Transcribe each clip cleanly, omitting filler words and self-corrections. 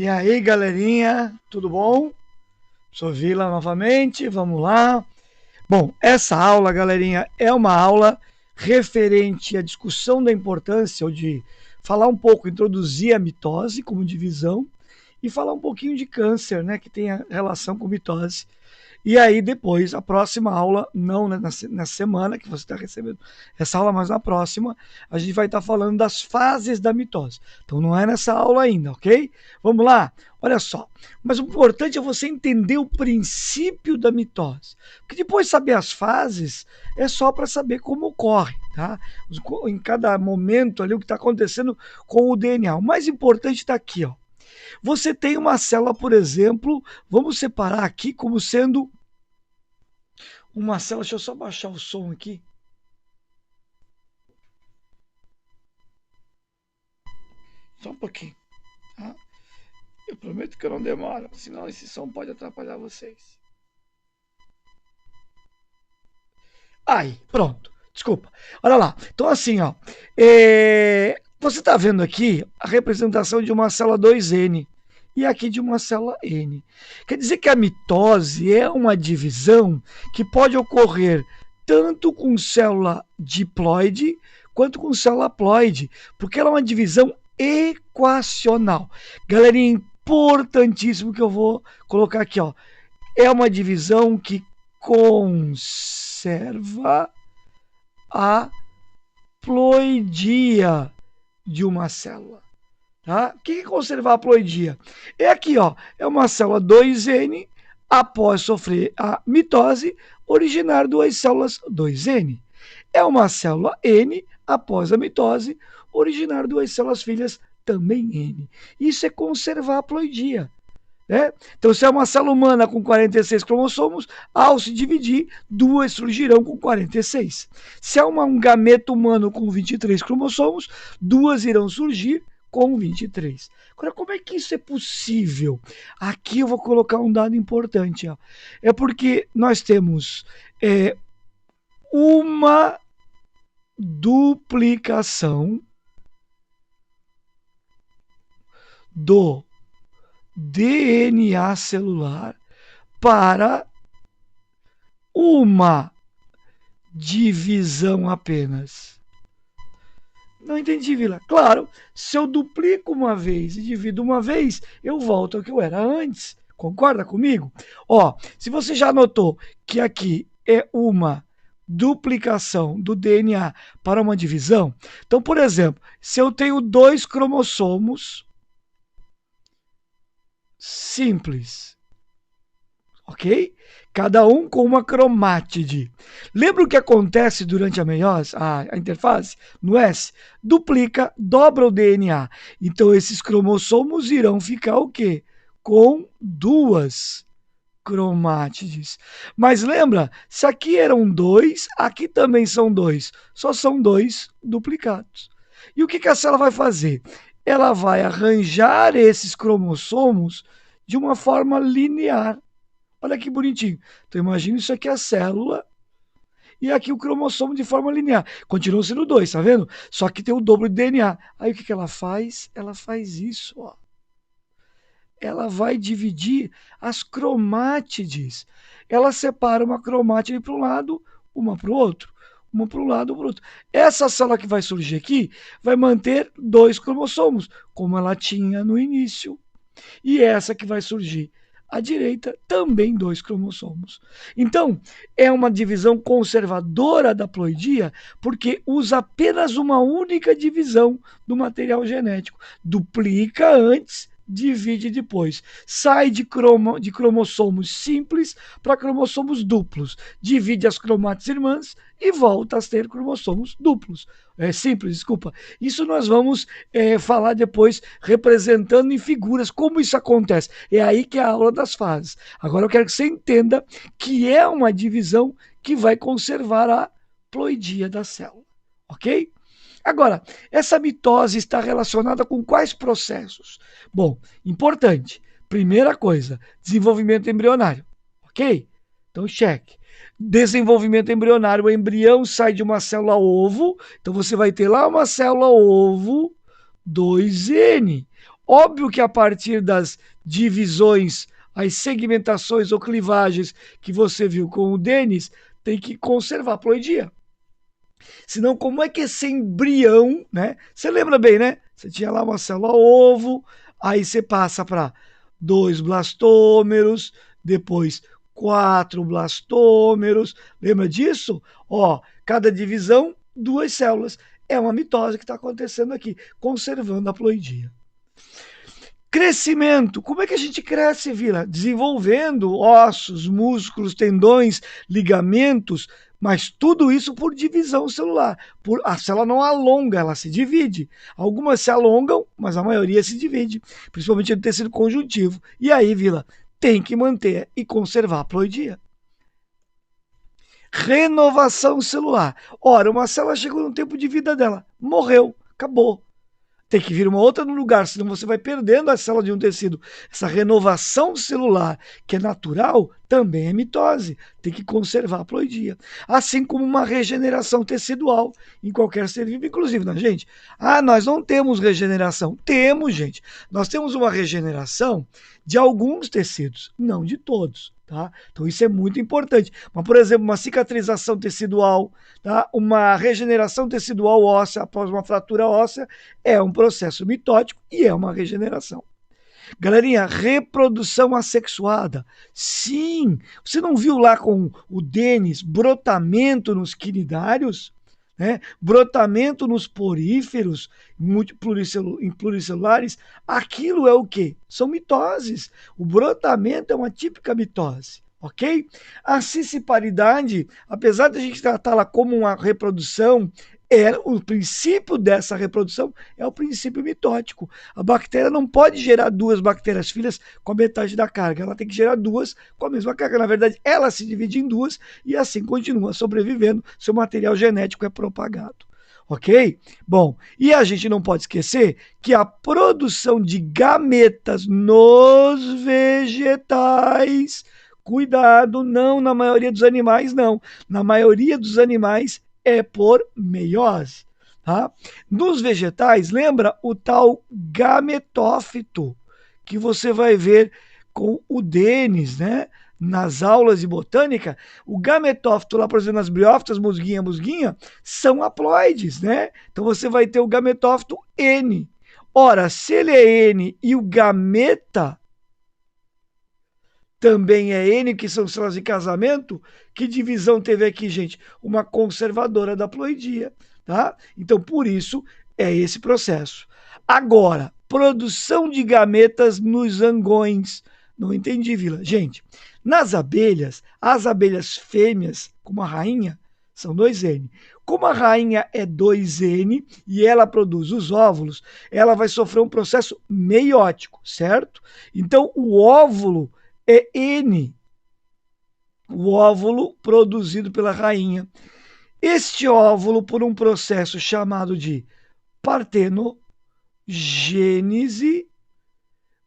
E aí, galerinha, tudo bom? Sou Vila novamente, vamos lá. Bom, essa aula, galerinha, é uma aula referente à discussão da importância, ou de falar um pouco, introduzir a mitose como divisão e falar um pouquinho de câncer, né, que tem a relação com mitose. E aí depois, a próxima aula, não na semana que você está recebendo essa aula, mas na próxima, a gente vai estar falando das fases da mitose. Então não é nessa aula ainda, ok? Vamos lá? Olha só. Mas o importante é você entender o princípio da mitose. Porque depois de saber as fases, é só para saber como ocorre, tá? Em cada momento ali, o que está acontecendo com o DNA. O mais importante está aqui, ó. Você tem uma célula, por exemplo, vamos separar aqui como sendo uma célula. Deixa eu só baixar o som aqui. Só um pouquinho. Tá? Eu prometo que eu não demoro, senão esse som pode atrapalhar vocês. Aí, pronto. Desculpa. Olha lá. Então, assim, ó. Você está vendo aqui a representação de uma célula 2N e aqui de uma célula N. Quer dizer que a mitose é uma divisão que pode ocorrer tanto com célula diploide quanto com célula haploide, porque ela é uma divisão equacional. Galerinha, importantíssimo que eu vou colocar aqui, ó. É uma divisão que conserva a ploidia de uma célula. Tá? O que é conservar a ploidia? É aqui, ó, é uma célula 2N após sofrer a mitose, originar duas células 2N. É uma célula N após a mitose, originar duas células filhas também N. Isso é conservar a ploidia. Né? Então, se é uma célula humana com 46 cromossomos, ao se dividir, duas surgirão com 46. Se é um gameto humano com 23 cromossomos, duas irão surgir com 23. Agora, como é que isso é possível? Aqui eu vou colocar um dado importante. Ó. É porque nós temos uma duplicação do DNA celular para uma divisão apenas. Não entendi, Vila. Claro, se eu duplico uma vez e divido uma vez, eu volto ao que eu era antes. Concorda comigo? Ó, se você já notou que aqui é uma duplicação do DNA para uma divisão, então, por exemplo, se eu tenho 2 cromossomos simples, ok? Cada um com uma cromátide. Lembra o que acontece durante a meiose, a interfase? No S? Duplica, dobra o DNA. Então, esses cromossomos irão ficar o quê? Com 2 cromátides. Mas lembra, se aqui eram 2, aqui também são 2. Só são 2 duplicados. E o que a célula vai fazer? Ela vai arranjar esses cromossomos de uma forma linear. Olha que bonitinho. Então imagina isso aqui é a célula e aqui o cromossomo de forma linear. Continua sendo 2, tá vendo? Só que tem o dobro de DNA. Aí o que ela faz? Ela faz isso, ó. Ela vai dividir as cromátides. Ela separa uma cromátide para um lado, uma para o outro. Uma para um lado, para o outro. Essa célula que vai surgir aqui vai manter 2 cromossomos, como ela tinha no início. E essa que vai surgir à direita, também 2 cromossomos. Então, é uma divisão conservadora da ploidia, porque usa apenas uma única divisão do material genético. Duplica antes, divide depois. Sai de cromossomos simples para cromossomos duplos. Divide as cromátides irmãs e volta a ter cromossomos duplos. Simples, desculpa. Isso nós vamos falar depois, representando em figuras como isso acontece. É aí que é a aula das fases. Agora eu quero que você entenda que é uma divisão que vai conservar a ploidia da célula. Ok? Agora, essa mitose está relacionada com quais processos? Bom, importante. Primeira coisa, desenvolvimento embrionário. Ok? Então, cheque. Desenvolvimento embrionário, o embrião sai de uma célula ovo, então você vai ter lá uma célula ovo 2N. Óbvio que a partir das divisões, as segmentações ou clivagens que você viu com o Denis, tem que conservar a ploidia. Senão, como é que esse embrião, né? Você lembra bem, né? Você tinha lá uma célula ovo, aí você passa para 2 blastômeros, depois 4 blastômeros. Lembra disso? Ó, cada divisão, 2 células. É uma mitose que está acontecendo aqui, conservando a ploidia. Crescimento. Como é que a gente cresce, Vila? Desenvolvendo ossos, músculos, tendões, ligamentos, mas tudo isso por divisão celular. A célula não alonga, ela se divide. Algumas se alongam, mas a maioria se divide, principalmente no tecido conjuntivo. E aí, Vila, tem que manter e conservar a ploidia. Renovação celular. Ora, uma célula chegou no tempo de vida dela, morreu, acabou. Tem que vir uma outra no lugar, senão você vai perdendo a célula de um tecido. Essa renovação celular, que é natural, também é mitose. Tem que conservar a ploidia. Assim como uma regeneração tecidual em qualquer ser vivo, inclusive na gente. Ah, nós não temos regeneração. Temos, gente. Nós temos uma regeneração de alguns tecidos, não de todos. Tá? Então isso é muito importante. Mas, por exemplo, uma cicatrização tecidual, tá? Uma regeneração tecidual óssea após uma fratura óssea é um processo mitótico e é uma regeneração. Galerinha, reprodução assexuada. Sim, você não viu lá com o Denis brotamento nos quinidários? Né? Brotamento nos poríferos em pluricelulares, aquilo é o quê? São mitoses. O brotamento é uma típica mitose, ok? A cisciparidade, apesar de a gente tratá-la como uma reprodução, o princípio dessa reprodução é o princípio mitótico. A bactéria não pode gerar 2 bactérias filhas com a metade da carga, ela tem que gerar 2 com a mesma carga. Na verdade, ela se divide em 2 e assim continua sobrevivendo, seu material genético é propagado. Ok? Bom, e a gente não pode esquecer que a produção de gametas nos vegetais, cuidado, não na maioria dos animais, não. Na maioria dos animais é por meiose. Tá? Nos vegetais, lembra o tal gametófito, que você vai ver com o Denis, né? Nas aulas de botânica, o gametófito lá, por exemplo, nas briófitas, musguinha, são haploides, né? Então você vai ter o gametófito N. Ora, se ele é N e o gameta também é N, que são células de casamento, que divisão teve aqui, gente? Uma conservadora da ploidia, tá? Então, por isso, é esse processo. Agora, produção de gametas nos zangões. Não entendi, Vila. Gente, nas abelhas, as abelhas fêmeas, como a rainha, são 2N. Como a rainha é 2N e ela produz os óvulos, ela vai sofrer um processo meiótico, certo? Então, o óvulo é N, o óvulo produzido pela rainha. Este óvulo, por um processo chamado de partenogênese,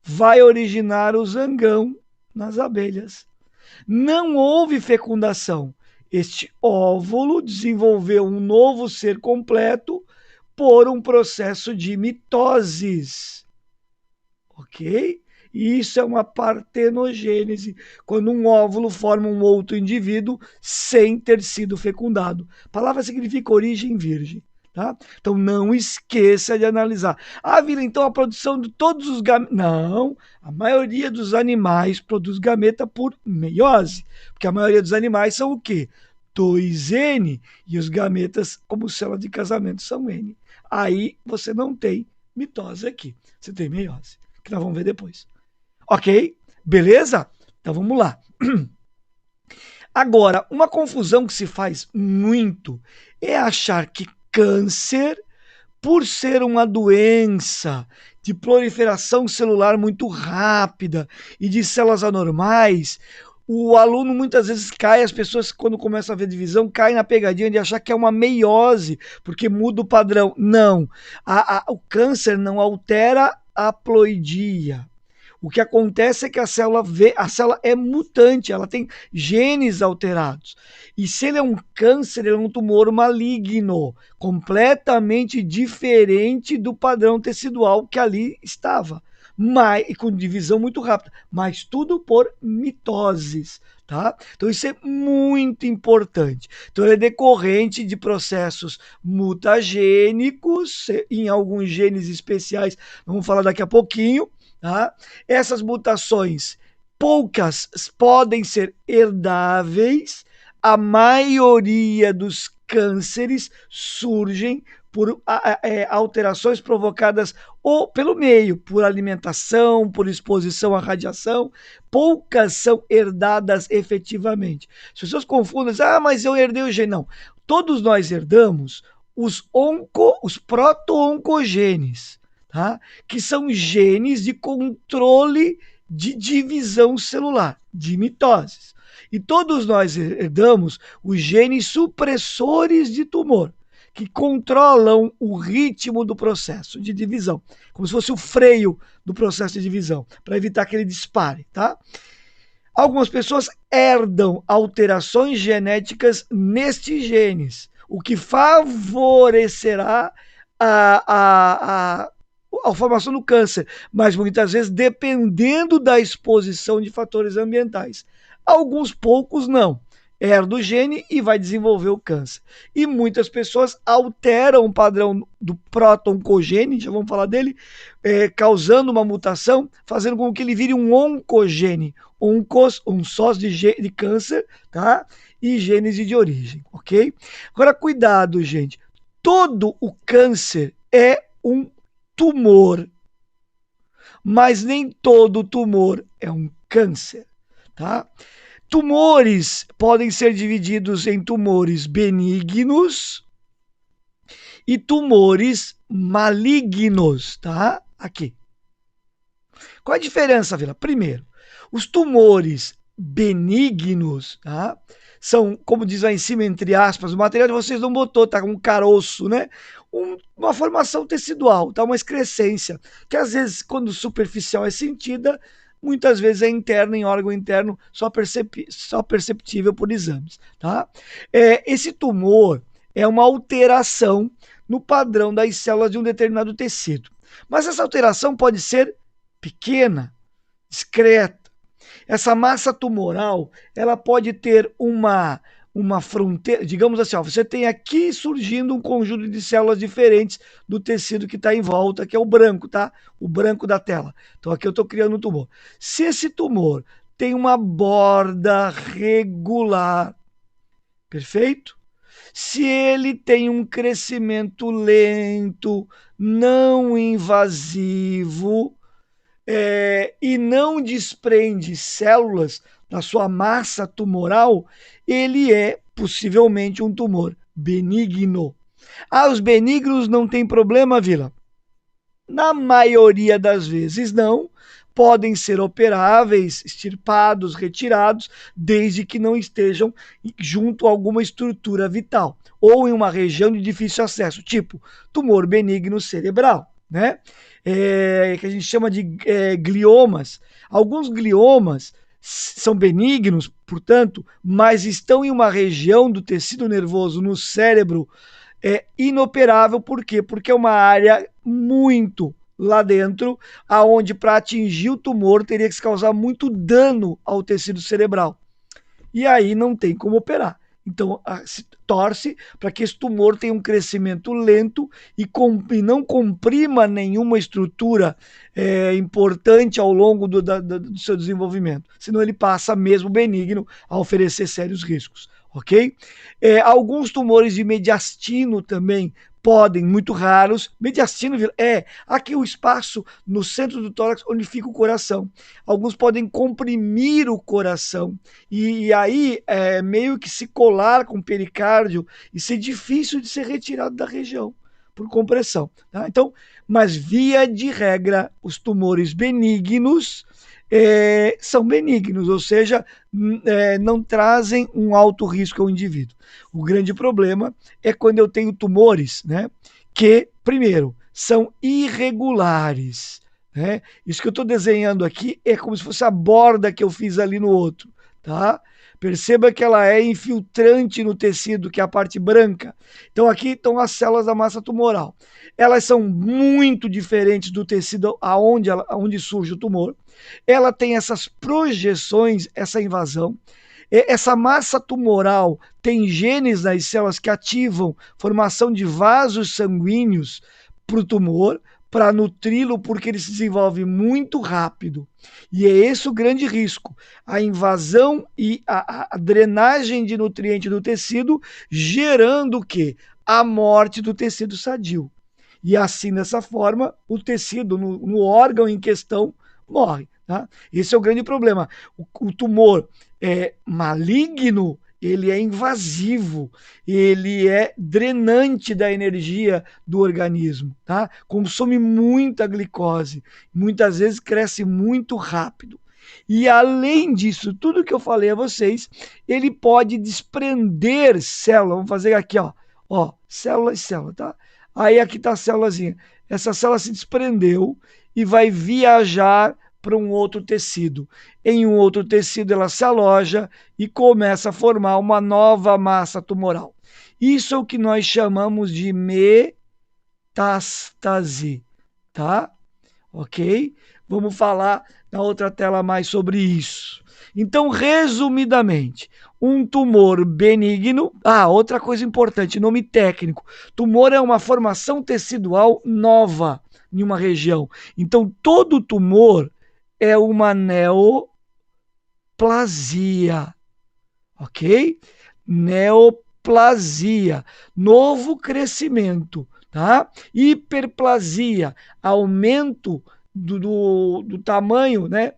vai originar o zangão nas abelhas. Não houve fecundação. Este óvulo desenvolveu um novo ser completo por um processo de mitoses. Ok? E isso é uma partenogênese, quando um óvulo forma um outro indivíduo sem ter sido fecundado. A palavra significa origem virgem. Tá? Então não esqueça de analisar. Ah, Vila, então a produção de todos os gametas. Não, a maioria dos animais produz gameta por meiose. Porque a maioria dos animais são o quê? 2N. E os gametas, como célula de casamento, são N. Aí você não tem mitose aqui. Você tem meiose, que nós vamos ver depois. Ok? Beleza? Então vamos lá. Agora, uma confusão que se faz muito é achar que câncer, por ser uma doença de proliferação celular muito rápida e de células anormais, o aluno muitas vezes cai, as pessoas quando começam a ver divisão, caem na pegadinha de achar que é uma meiose, porque muda o padrão. Não, o câncer não altera a ploidia. O que acontece é que a célula é mutante, ela tem genes alterados. E se ele é um câncer, ele é um tumor maligno, completamente diferente do padrão tecidual que ali estava. e com divisão muito rápida, mas tudo por mitoses, tá? Então isso é muito importante. Então ele é decorrente de processos mutagênicos, em alguns genes especiais, vamos falar daqui a pouquinho, tá? Essas mutações, poucas podem ser herdáveis, a maioria dos cânceres surgem por alterações provocadas ou pelo meio, por alimentação, por exposição à radiação. Poucas são herdadas efetivamente. As pessoas confundem, mas eu herdei o gene. Não. Todos nós herdamos os proto-oncogenes, tá? Que são genes de controle de divisão celular, de mitoses. E todos nós herdamos os genes supressores de tumor, que controlam o ritmo do processo de divisão, como se fosse o freio do processo de divisão, para evitar que ele dispare, tá? Algumas pessoas herdam alterações genéticas nestes genes, o que favorecerá a formação do câncer, mas muitas vezes dependendo da exposição de fatores ambientais. Alguns poucos não. Herda o gene e vai desenvolver o câncer. E muitas pessoas alteram o padrão do proto-oncogene, já vamos falar dele, causando uma mutação, fazendo com que ele vire um oncogene. Oncos, um sós de câncer, tá? E gênese de origem, ok? Agora, cuidado, gente. Todo o câncer é um tumor, mas nem todo tumor é um câncer, tá? Tumores podem ser divididos em tumores benignos e tumores malignos, tá? Aqui. Qual a diferença, Vila? Primeiro, os tumores benignos, tá? São, como diz lá em cima, entre aspas, o material de vocês não botou, tá? Um caroço, né? Uma formação tecidual, tá? Uma excrescência, que às vezes, quando superficial é sentida, muitas vezes é interna, em órgão interno, só perceptível por exames, tá? Esse tumor é uma alteração no padrão das células de um determinado tecido. Mas essa alteração pode ser pequena, discreta. Essa massa tumoral, ela pode ter uma fronteira, digamos assim, ó, você tem aqui surgindo um conjunto de células diferentes do tecido que está em volta, que é o branco, tá? O branco da tela. Então aqui eu estou criando um tumor. Se esse tumor tem uma borda regular, perfeito? Se ele tem um crescimento lento, não invasivo, e não desprende células da sua massa tumoral, ele é possivelmente um tumor benigno. Os benignos não tem problema, Vila? Na maioria das vezes não. Podem ser operáveis, extirpados, retirados, desde que não estejam junto a alguma estrutura vital ou em uma região de difícil acesso, tipo tumor benigno cerebral, né? Que a gente chama de gliomas. Alguns gliomas são benignos, portanto, mas estão em uma região do tecido nervoso no cérebro inoperável. Por quê? Porque é uma área muito lá dentro, aonde para atingir o tumor teria que se causar muito dano ao tecido cerebral. E aí não tem como operar. Então, se torce para que esse tumor tenha um crescimento lento e não comprima nenhuma estrutura importante ao longo do seu desenvolvimento. Senão ele passa mesmo benigno a oferecer sérios riscos, ok? Alguns tumores de mediastino também podem, muito raros. Mediastino aqui o espaço no centro do tórax onde fica o coração. Alguns podem comprimir o coração e aí meio que se colar com o pericárdio e ser difícil de ser retirado da região por compressão, tá? Então, mas via de regra, os tumores benignos são benignos, ou seja, não trazem um alto risco ao indivíduo. O grande problema é quando eu tenho tumores, né, que, primeiro, são irregulares, né? Isso que eu estou desenhando aqui é como se fosse a borda que eu fiz ali no outro, tá? Perceba que ela é infiltrante no tecido, que é a parte branca. Então aqui estão as células da massa tumoral. Elas são muito diferentes do tecido aonde surge o tumor. Ela tem essas projeções, essa invasão. Essa massa tumoral tem genes nas células que ativam formação de vasos sanguíneos para o tumor, para nutri-lo, porque ele se desenvolve muito rápido. E é esse o grande risco: a invasão e a drenagem de nutriente do tecido, gerando o quê? A morte do tecido sadio. E assim, dessa forma, o tecido no órgão em questão morre. Tá? Esse é o grande problema. O tumor maligno, ele é invasivo, ele é drenante da energia do organismo, tá? Consome muita glicose, muitas vezes cresce muito rápido. E além disso, tudo que eu falei a vocês, ele pode desprender célula. Vamos fazer aqui, ó, célula e célula, tá? Aí aqui tá a célulazinha. Essa célula se desprendeu e vai viajar para um outro tecido. Em um outro tecido, ela se aloja e começa a formar uma nova massa tumoral. Isso é o que nós chamamos de metástase, tá? Ok? Vamos falar na outra tela mais sobre isso. Então, resumidamente, um tumor benigno. Outra coisa importante, nome técnico. Tumor é uma formação tecidual nova em uma região. Então, todo tumor é uma neoplasia, ok? Neoplasia, novo crescimento, tá? Hiperplasia, aumento do tamanho, né?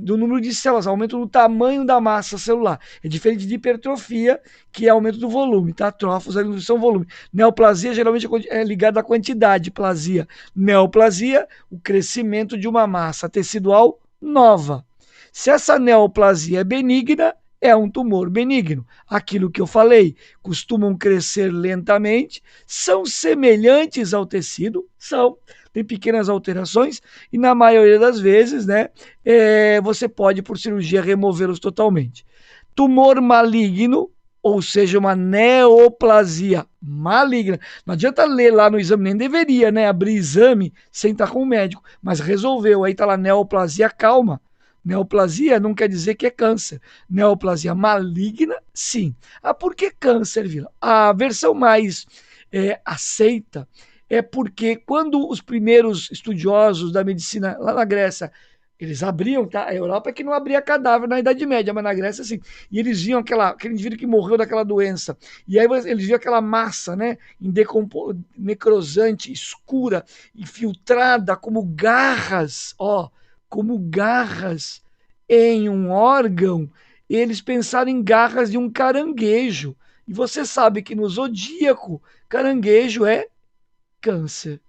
Do número de células, aumento do tamanho da massa celular. É diferente de hipertrofia, que é aumento do volume, tá? Trofos são volume. Neoplasia geralmente é ligada à quantidade, plasia. Neoplasia, o crescimento de uma massa tecidual nova. Se essa neoplasia é benigna, é um tumor benigno. Aquilo que eu falei, costumam crescer lentamente, são semelhantes ao tecido, tem pequenas alterações e na maioria das vezes, né, você pode por cirurgia removê-los totalmente. Tumor maligno, ou seja, uma neoplasia maligna. Não adianta ler lá no exame, nem deveria, né, abrir exame sem estar com o médico, mas resolveu, aí tá lá neoplasia, calma. Neoplasia não quer dizer que é câncer. Neoplasia maligna, sim. Por que câncer, Vila? A versão mais aceita é porque quando os primeiros estudiosos da medicina lá na Grécia, eles abriam, tá? A Europa é que não abria cadáver na Idade Média, mas na Grécia sim. E eles viam aquele indivíduo que morreu daquela doença. E aí eles viam aquela massa, né? Necrosante, escura, infiltrada, como garras, como garras em um órgão. Eles pensaram em garras de um caranguejo. E você sabe que no zodíaco, caranguejo é câncer.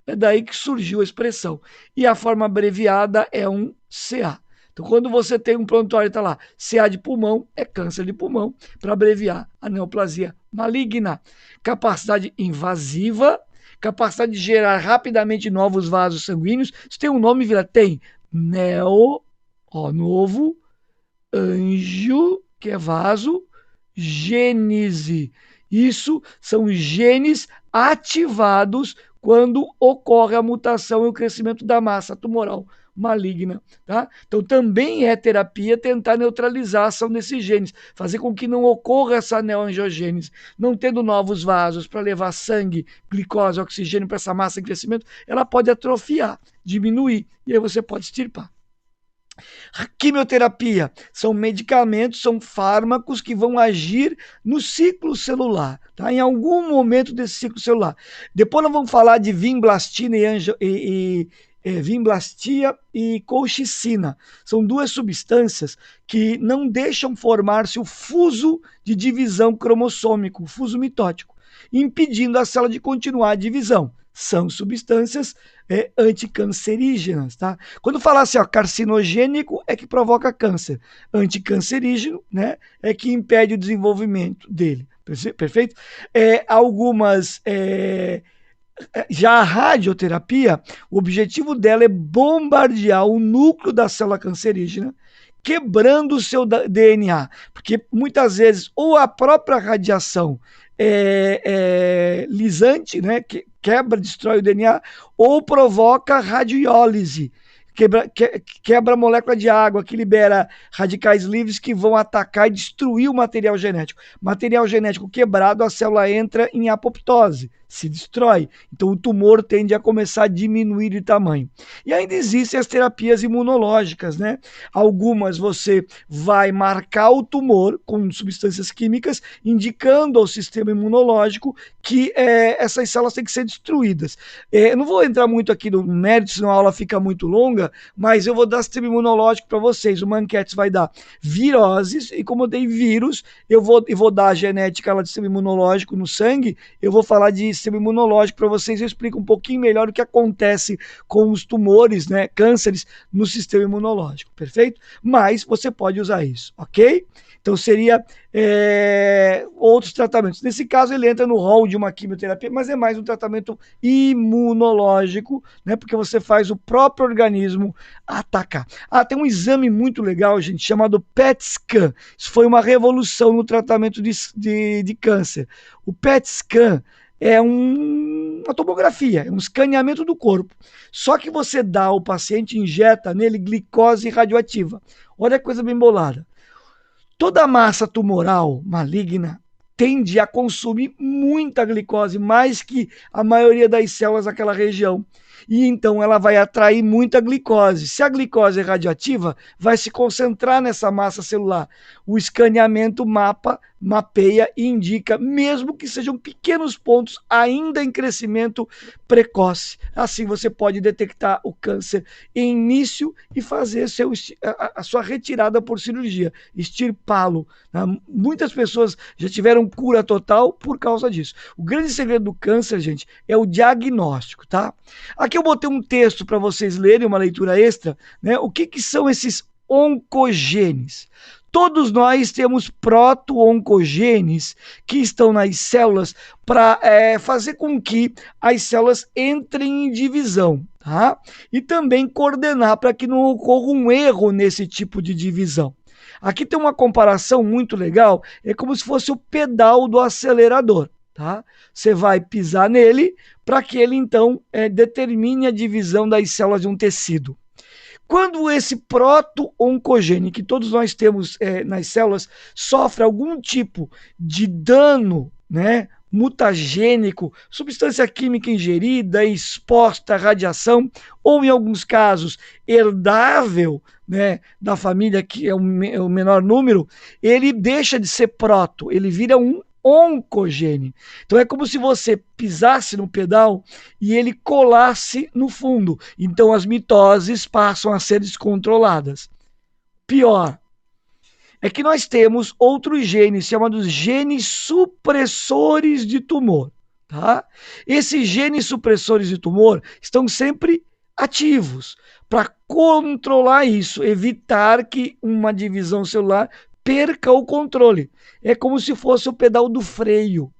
É daí que surgiu a expressão. E a forma abreviada é um CA. Então, quando você tem um prontuário e está lá, CA de pulmão, é câncer de pulmão, para abreviar a neoplasia maligna. Capacidade invasiva, capacidade de gerar rapidamente novos vasos sanguíneos. Isso tem um nome, Vila? Tem. Novo, anjo, que é vaso, gênese. Isso são genes ativados quando ocorre a mutação e o crescimento da massa tumoral maligna, tá? Então também é terapia tentar neutralizar a ação desses genes, fazer com que não ocorra essa neoangiogênese. Não tendo novos vasos para levar sangue, glicose, oxigênio para essa massa em crescimento, ela pode atrofiar, diminuir, e aí você pode extirpar. Quimioterapia são medicamentos, são fármacos que vão agir no ciclo celular, tá? Em algum momento desse ciclo celular. Depois nós vamos falar de vinblastina vinblastia e colchicina. São duas substâncias que não deixam formar-se o fuso de divisão cromossômico, o fuso mitótico, impedindo a célula de continuar a divisão. São substâncias anticancerígenas, tá? Quando falar assim, carcinogênico é que provoca câncer, anticancerígeno, né, é que impede o desenvolvimento dele, perfeito? Já a radioterapia, o objetivo dela é bombardear o núcleo da célula cancerígena, quebrando o seu DNA, porque muitas vezes ou a própria radiação lisante, né, que quebra, destrói o DNA, ou provoca radiólise, quebra a molécula de água, que libera radicais livres que vão atacar e destruir o material genético. Material genético quebrado, a célula entra em apoptose, se destrói. Então o tumor tende a começar a diminuir de tamanho. E ainda existem as terapias imunológicas, né? Algumas você vai marcar o tumor com substâncias químicas, indicando ao sistema imunológico que essas células têm que ser destruídas. Eu não vou entrar muito aqui no mérito, senão a aula fica muito longa, mas eu vou dar sistema imunológico para vocês. O Manquetes vai dar viroses, e como eu dei vírus, eu vou dar a genética lá de sistema imunológico no sangue, eu vou falar de sistema imunológico para vocês, eu explico um pouquinho melhor o que acontece com os tumores, né, cânceres no sistema imunológico, perfeito? Mas você pode usar isso, ok? Então seria outros tratamentos. Nesse caso ele entra no rol de uma quimioterapia, mas é mais um tratamento imunológico, né? Porque você faz o próprio organismo atacar. Tem um exame muito legal, gente, chamado PET scan. Isso foi uma revolução no tratamento de câncer. O PET scan é uma tomografia, é um escaneamento do corpo. Só que você dá ao paciente, injeta nele glicose radioativa. Olha a coisa bem bolada. Toda massa tumoral maligna tende a consumir muita glicose, mais que a maioria das células daquela região. E então ela vai atrair muita glicose. Se a glicose é radioativa, vai se concentrar nessa massa celular. O escaneamento mapeia e indica, mesmo que sejam pequenos pontos ainda em crescimento precoce. Assim você pode detectar o câncer em início e fazer a sua retirada por cirurgia, extirpá-lo. Muitas pessoas já tiveram cura total por causa disso. O grande segredo do câncer, gente, é o diagnóstico, tá? Aqui eu botei um texto para vocês lerem, uma leitura extra, né? O que são esses oncogenes? Todos nós temos proto-oncogenes que estão nas células para fazer com que as células entrem em divisão, tá? E também coordenar para que não ocorra um erro nesse tipo de divisão. Aqui tem uma comparação muito legal, é como se fosse o pedal do acelerador, tá? Você vai pisar nele para que ele então determine a divisão das células de um tecido. Quando esse proto-oncogene que todos nós temos nas células sofre algum tipo de dano, né, mutagênico, substância química ingerida, exposta à radiação, ou em alguns casos herdável, né, da família, que é o menor número, ele deixa de ser proto, ele vira um oncogene. Então é como se você pisasse no pedal e ele colasse no fundo. Então as mitoses passam a ser descontroladas. Pior é que nós temos outros genes chamados genes supressores de tumor, tá? Esses genes supressores de tumor estão sempre ativos para controlar isso, evitar que uma divisão celular perca o controle. É como se fosse o pedal do freio.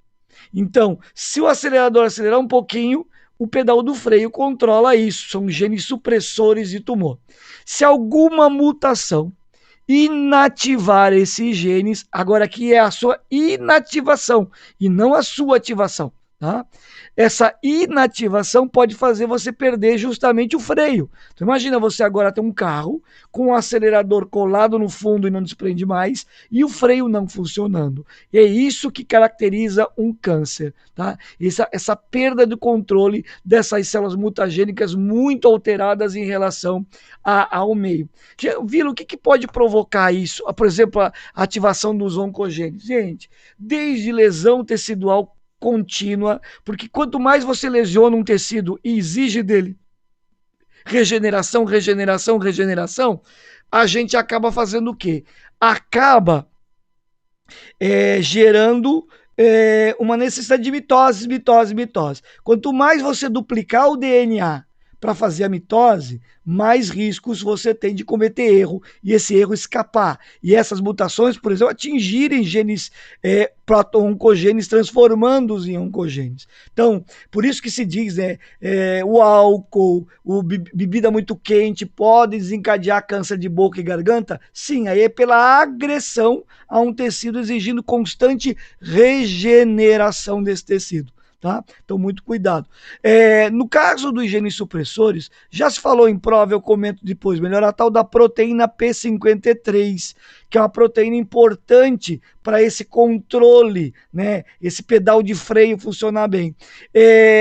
Então, se o acelerador acelerar um pouquinho, o pedal do freio controla isso. São genes supressores de tumor. Se alguma mutação inativar esses genes, agora aqui é a sua inativação e não a sua ativação, tá? Essa inativação pode fazer você perder justamente o freio. Então imagina você agora ter um carro com o acelerador colado no fundo e não desprende mais e o freio não funcionando. E é isso que caracteriza um câncer, tá? Essa perda de controle dessas células mutagênicas muito alteradas em relação ao meio. Viram o que pode provocar isso? Por exemplo, a ativação dos oncogenes. Gente, desde lesão tecidual contínua, porque quanto mais você lesiona um tecido e exige dele regeneração, a gente acaba fazendo o quê? Acaba gerando uma necessidade de mitose. Quanto mais você duplicar o DNA para fazer a mitose, mais riscos você tem de cometer erro e esse erro escapar. E essas mutações, por exemplo, atingirem genes proto-oncogenes, transformando-os em oncogenes. Então, por isso que se diz, né, o álcool, bebida muito quente pode desencadear câncer de boca e garganta? Sim, aí é pela agressão a um tecido exigindo constante regeneração desse tecido. Tá? Então, muito cuidado. No caso dos genes supressores, já se falou em prova, eu comento depois melhor, a tal da proteína P53, que é uma proteína importante para esse controle, né? Esse pedal de freio funcionar bem.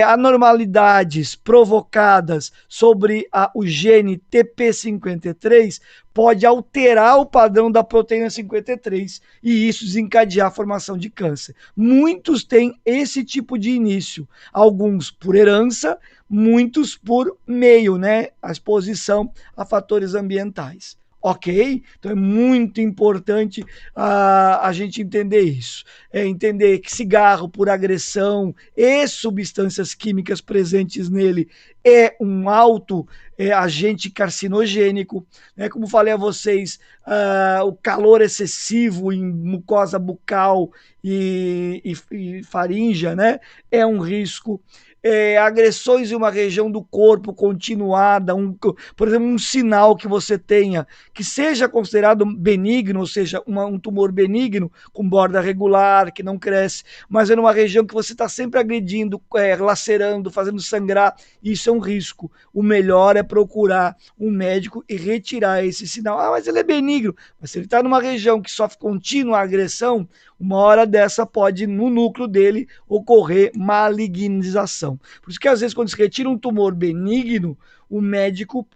Anormalidades provocadas sobre o gene TP53 pode alterar o padrão da proteína 53 e isso desencadear a formação de câncer. Muitos têm esse tipo de início, alguns por herança, muitos por meio, né? A exposição a fatores ambientais. Ok? Então é muito importante a gente entender isso. Entender que cigarro por agressão e substâncias químicas presentes nele é um alto agente carcinogênico. Né? Como falei a vocês, o calor excessivo em mucosa bucal e faríngea, né? É um risco. Agressões em uma região do corpo continuada, por exemplo, um sinal que você tenha que seja considerado benigno, ou seja, um tumor benigno, com borda regular, que não cresce, mas é numa região que você está sempre agredindo, lacerando, fazendo sangrar, isso é um risco. O melhor é procurar um médico e retirar esse sinal. Ah, mas ele é benigno. Mas se ele está numa região que sofre contínua agressão, uma hora dessa pode, no núcleo dele, ocorrer malignização. Por isso que às vezes quando se retira um tumor benigno, o médico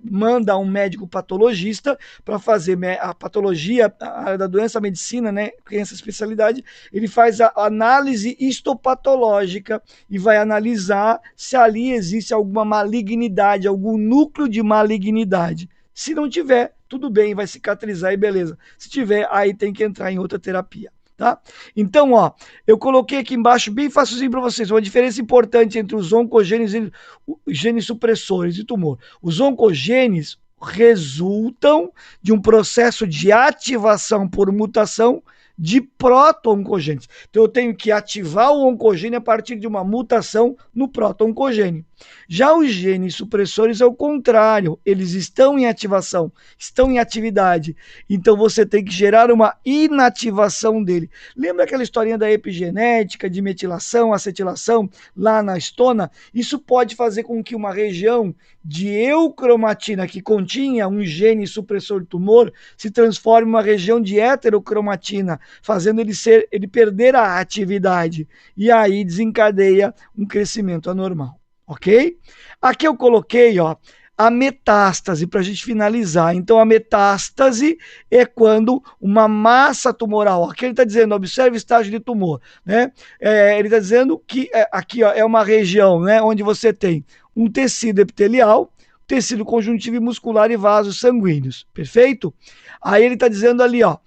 manda um médico patologista para fazer a patologia, a área da doença, a medicina, né, tem essa especialidade, ele faz a análise histopatológica e vai analisar se ali existe alguma malignidade, algum núcleo de malignidade. Se não tiver, tudo bem, vai cicatrizar e beleza. Se tiver, aí tem que entrar em outra terapia. Tá? Então, ó, eu coloquei aqui embaixo bem facilzinho para vocês uma diferença importante entre os oncogenes e os genes supressores de tumor. Os oncogenes resultam de um processo de ativação por mutação de proto-oncogenes. Então eu tenho que ativar o oncogênio a partir de uma mutação no proto-oncogênio. Já os genes supressores é o contrário, eles estão em ativação, estão em atividade. Então você tem que gerar uma inativação dele. Lembra aquela historinha da epigenética, de metilação, acetilação, lá na estona? Isso pode fazer com que uma região de eucromatina que continha um gene supressor tumor se transforme em uma região de heterocromatina, fazendo ele perder a atividade e aí desencadeia um crescimento anormal, ok? Aqui eu coloquei, ó, a metástase para a gente finalizar. Então a metástase é quando uma massa tumoral, aqui ele está dizendo, observe o estágio de tumor, né? Ele está dizendo que aqui ó, é uma região, né, onde você tem um tecido epitelial, tecido conjuntivo e muscular e vasos sanguíneos, perfeito? Aí ele está dizendo ali, ó,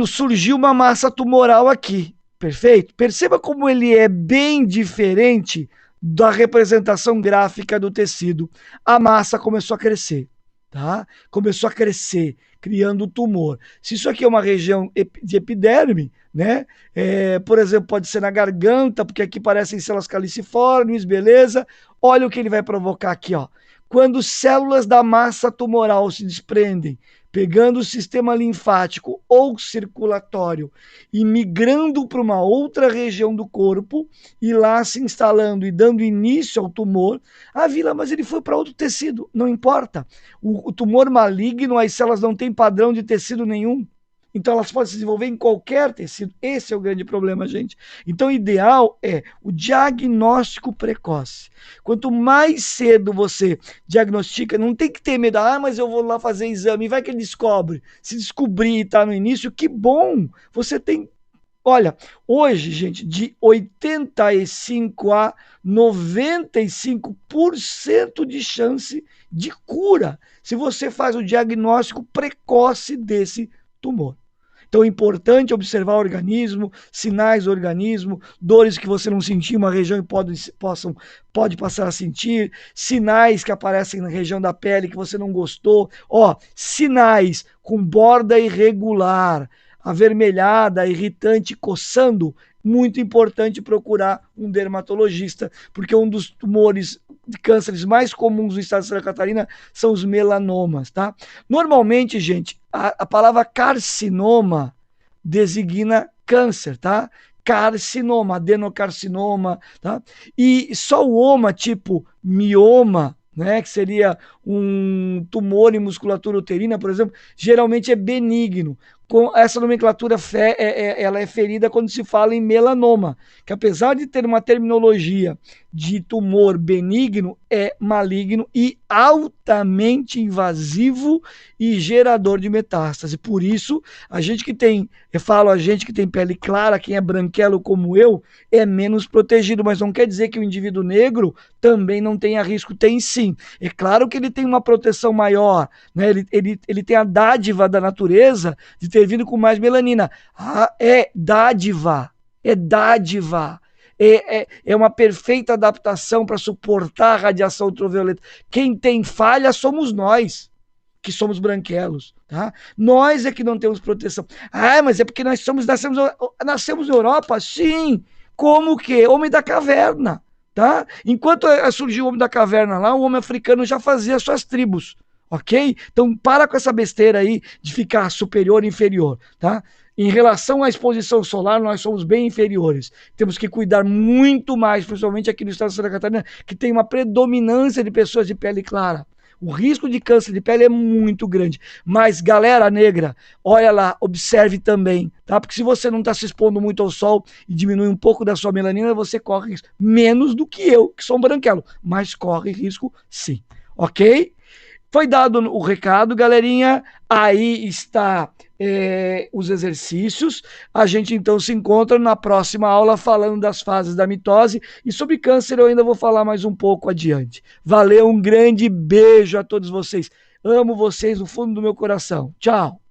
surgiu uma massa tumoral aqui, perfeito? Perceba como ele é bem diferente da representação gráfica do tecido. A massa começou a crescer, tá? Começou a crescer, criando tumor. Se isso aqui é uma região de epiderme, né? Por exemplo, pode ser na garganta, porque aqui parecem células caliciformes, beleza? Olha o que ele vai provocar aqui, ó. Quando células da massa tumoral se desprendem, pegando o sistema linfático ou circulatório e migrando para uma outra região do corpo e lá se instalando e dando início ao tumor. Ah, Vila, mas ele foi para outro tecido. Não importa. O tumor maligno, as células não têm padrão de tecido nenhum. Então elas podem se desenvolver em qualquer tecido. Esse é o grande problema, gente. Então o ideal é o diagnóstico precoce. Quanto mais cedo você diagnostica, não tem que ter medo. Ah, mas eu vou lá fazer exame. Vai que ele descobre. Se descobrir e está no início, que bom. Você tem... Olha, hoje, gente, de 85 a 95% de chance de cura se você faz o diagnóstico precoce desse tumor. Então é importante observar o organismo, sinais do organismo, dores que você não sentiu em uma região e pode passar a sentir, sinais que aparecem na região da pele que você não gostou. Ó, sinais com borda irregular, avermelhada, irritante, coçando, muito importante procurar um dermatologista, porque um dos tumores de cânceres mais comuns no estado de Santa Catarina são os melanomas, tá? Normalmente, gente, a palavra carcinoma designa câncer, tá? Carcinoma, adenocarcinoma, tá? E só o oma, tipo mioma, né, que seria um tumor em musculatura uterina, por exemplo, geralmente é benigno. Com essa nomenclatura ela é ferida quando se fala em melanoma, que apesar de ter uma terminologia de tumor benigno, é maligno e altamente invasivo e gerador de metástase. Por isso, a gente que tem, eu falo a gente que tem pele clara, quem é branquelo como eu, é menos protegido, mas não quer dizer que o indivíduo negro também não tenha risco, tem sim. É claro que ele tem uma proteção maior, né? Ele tem a dádiva da natureza de ter vindo com mais melanina. Ah, é dádiva, é dádiva. É uma perfeita adaptação para suportar a radiação ultravioleta. Quem tem falha somos nós, que somos branquelos, tá? Nós é que não temos proteção. Ah, mas é porque nascemos na Europa? Sim. Como que? Homem da caverna, tá? Enquanto surgiu o homem da caverna lá, o homem africano já fazia suas tribos, ok? Então para com essa besteira aí de ficar superior e inferior, tá? Em relação à exposição solar, nós somos bem inferiores. Temos que cuidar muito mais, principalmente aqui no estado de Santa Catarina, que tem uma predominância de pessoas de pele clara. O risco de câncer de pele é muito grande. Mas, galera negra, olha lá, observe também, tá? Porque se você não está se expondo muito ao sol e diminui um pouco da sua melanina, você corre risco. Menos do que eu, que sou um branquelo. Mas corre risco sim, ok? Foi dado o recado, galerinha. Aí está os exercícios. A gente então se encontra na próxima aula falando das fases da mitose. E sobre câncer eu ainda vou falar mais um pouco adiante. Valeu, um grande beijo a todos vocês. Amo vocês no fundo do meu coração. Tchau.